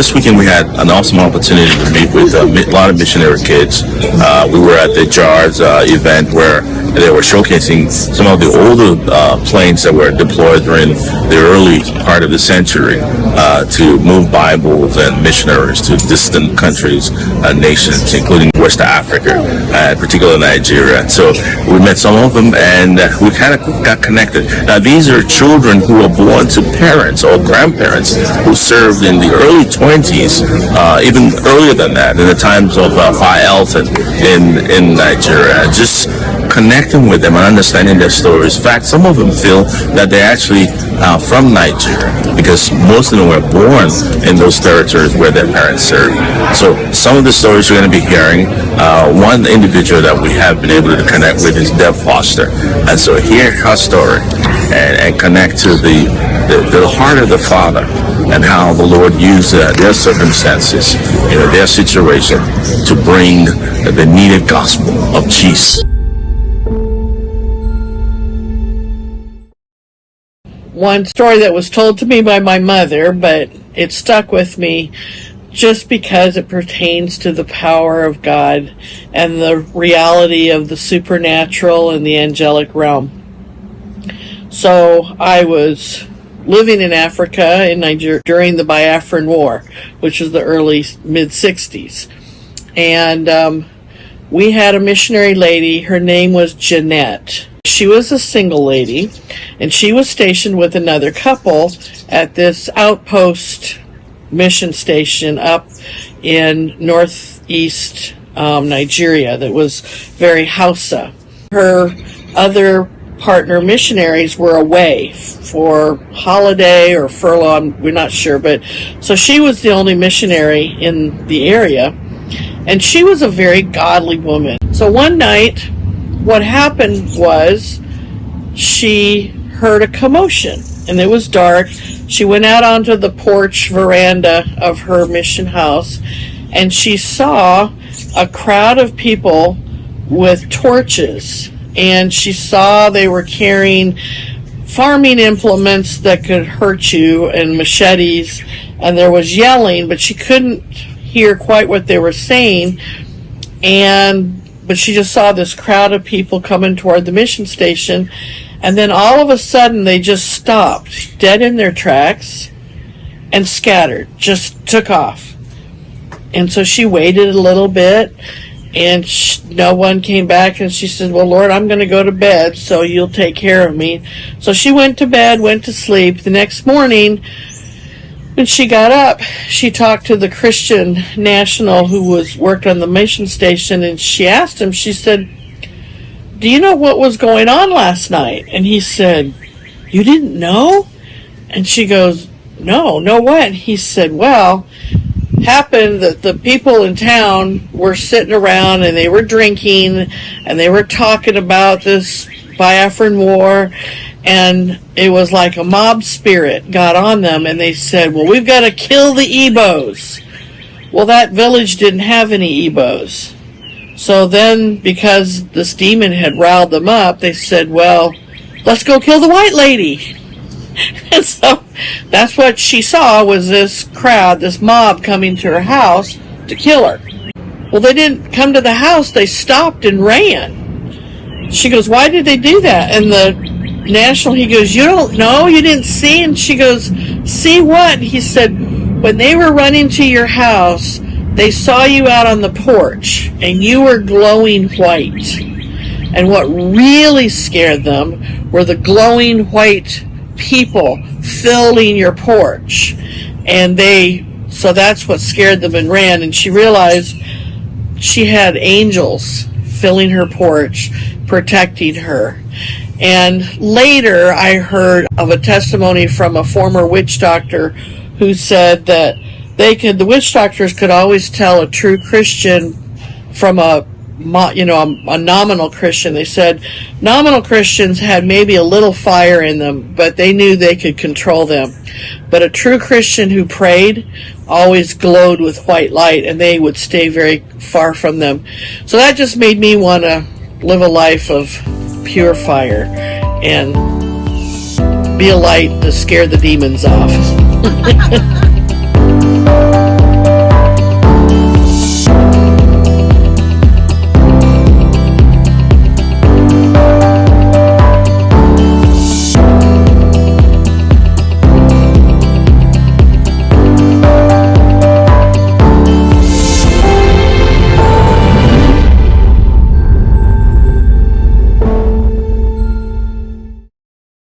this weekend we had an awesome opportunity to meet with a lot of missionary kids. We were at the JARS event where they were showcasing some of the older planes that were deployed during the early part of the century to move Bibles and missionaries to distant countries and nations, including West Africa, particularly Nigeria. So we met some of them, and we kind of got connected. Now, these are children who were born to parents or grandparents who served in the early 20s, even earlier than that, in the times of High Elton in Nigeria. Just connecting with them and understanding their stories. In fact, some of them feel that they're actually from Nigeria because most of them were born in those territories where their parents served. So some of the stories you're going to be hearing, one individual that we have been able to connect with is Debb Forster. And so hear her story and connect to the heart of the Father and how the Lord used their circumstances, their situation to bring the needed gospel of Jesus. One story that was told to me by my mother, but it stuck with me just because it pertains to the power of God and the reality of the supernatural and the angelic realm. So I was living in Africa, in Nigeria, during the Biafran War, which was the early mid-60s. And we had a missionary lady. Her name was Jeanette. She was a single lady, and she was stationed with another couple at this outpost mission station up in northeast Nigeria that was very Hausa. Her other partner missionaries were away for holiday or furlough, we're not sure, but so she was the only missionary in the area, and she was a very godly woman. So one night, what happened was she heard a commotion, and it was dark. She went out onto the porch veranda of her mission house, and she saw a crowd of people with torches, and she saw they were carrying farming implements that could hurt you and machetes, and there was yelling, but she couldn't hear quite what they were saying, but she just saw this crowd of people coming toward the mission station, and then all of a sudden they just stopped dead in their tracks and scattered, just took off. And so she waited a little bit, and no one came back, and she said, well, Lord, I'm going to go to bed, so you'll take care of me. So she went to bed, went to sleep. The next morning, when she got up, she talked to the Christian national who worked on the mission station, and she asked him, she said, do you know what was going on last night? And he said, you didn't know? And she goes, no what? And he said, well, happened that the people in town were sitting around and they were drinking and they were talking about this Biafran War, and it was like a mob spirit got on them, and they said, well, we've got to kill the Igbos. Well, that village didn't have any Igbos. So then, because this demon had riled them up, they said, well, let's go kill the white lady. And so that's what she saw, was this crowd, this mob coming to her house to kill her. Well, they didn't come to the house, they stopped and ran. She goes, why did they do that? And the national, he goes, you don't know, you didn't see? And she goes, see what? He said, when they were running to your house, they saw you out on the porch, and you were glowing white. And what really scared them were the glowing white people filling your porch. And so that's what scared them and ran. And she realized she had angels filling her porch, protecting her. And later I heard of a testimony from a former witch doctor who said that the witch doctors could always tell a true Christian from a nominal Christian. They said nominal Christians had maybe a little fire in them, but they knew they could control them. But a true Christian who prayed always glowed with white light, and they would stay very far from them. So that just made me want to live a life of pure fire and be a light to scare the demons off.